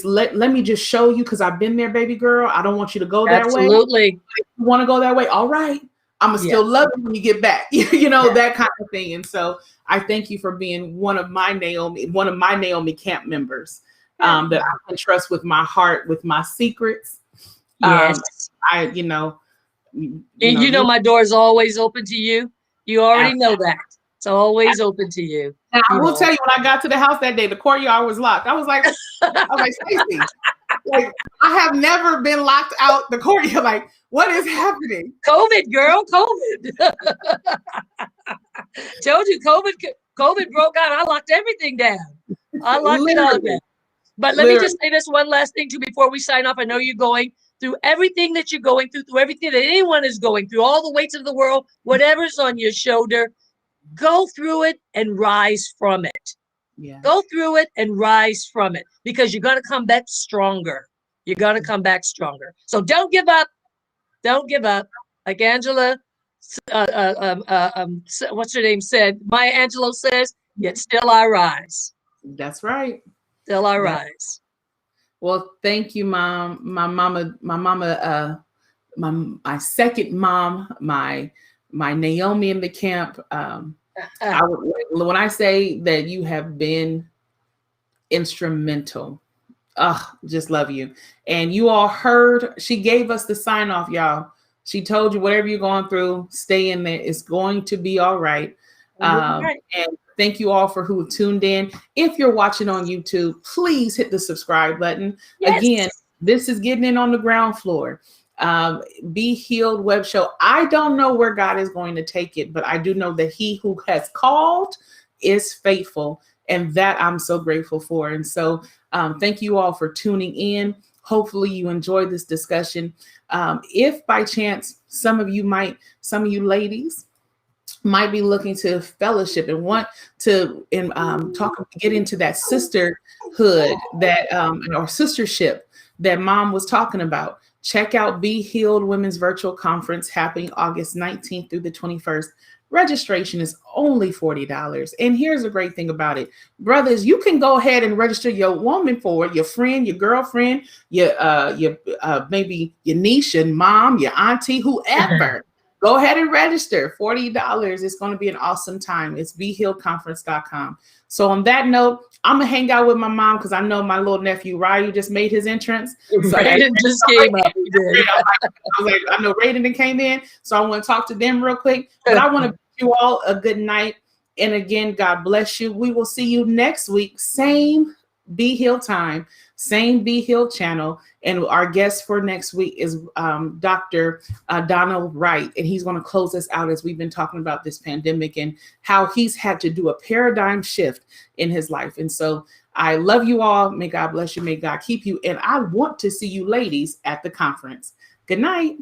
let me just show you, because I've been there, baby girl. I don't want you to go that way. Absolutely. If you want to go that way, all right. I'm gonna still love you when you get back. That kind of thing. And so I thank you for being one of my Naomi camp members that I can trust with my heart, with my secrets. Yes. My door is always open to you. You already know that. It's always open to you. Now, I will tell you, when I got to the house that day, the courtyard was locked. I was like, Stacey, like, I have never been locked out the courtyard. Like, what is happening? COVID, girl, COVID. Told you, COVID broke out. I locked everything down. I locked it all down. But let me just say this one last thing too before we sign off. I know you're going. through everything that you're going through everything that anyone is going through, all the weights of the world, whatever's on your shoulder, go through it and rise from it. Yeah. Go through it and rise from it, because you're going to come back stronger. You're going to come back stronger. So don't give up. Don't give up. Like Angela, what's her name said, Maya Angelou says, yet still I rise. That's right. Still I rise. Well, thank you, Mom. My second mom, my Naomi in the camp. When I say that you have been instrumental, just love you. And you all heard, she gave us the sign off, y'all. She told you whatever you're going through, stay in there. It's going to be all right. And thank you all for who tuned in. If you're watching on YouTube, please hit the subscribe button. Yes. Again, this is getting in on the ground floor. Be Healed Web Show. I don't know where God is going to take it, but I do know that he who has called is faithful, and that I'm so grateful for. And so thank you all for tuning in. Hopefully you enjoyed this discussion. If by chance some of you ladies might be looking to fellowship and want to get into that sisterhood that or sistership that Mom was talking about, check out Be Healed Women's Virtual Conference happening August 19th through the 21st. Registration is only $40. And here's the great thing about it. Brothers, you can go ahead and register your woman for it, your friend, your girlfriend, your maybe your niece, your mom, your auntie, whoever. Go ahead and register. $40. It's going to be an awesome time. It's BeHealedConference.com. So on that note, I'm going to hang out with my mom because I know my little nephew, Ryu, just made his entrance. So Raiden just came up. I know Raiden came in, so I want to talk to them real quick. But I want to bid you all a good night. And again, God bless you. We will see you next week. Same Be Healed time, same Be Healed channel. And our guest for next week is Dr. Donald Wright. And he's going to close us out as we've been talking about this pandemic and how he's had to do a paradigm shift in his life. And so I love you all. May God bless you. May God keep you. And I want to see you ladies at the conference. Good night.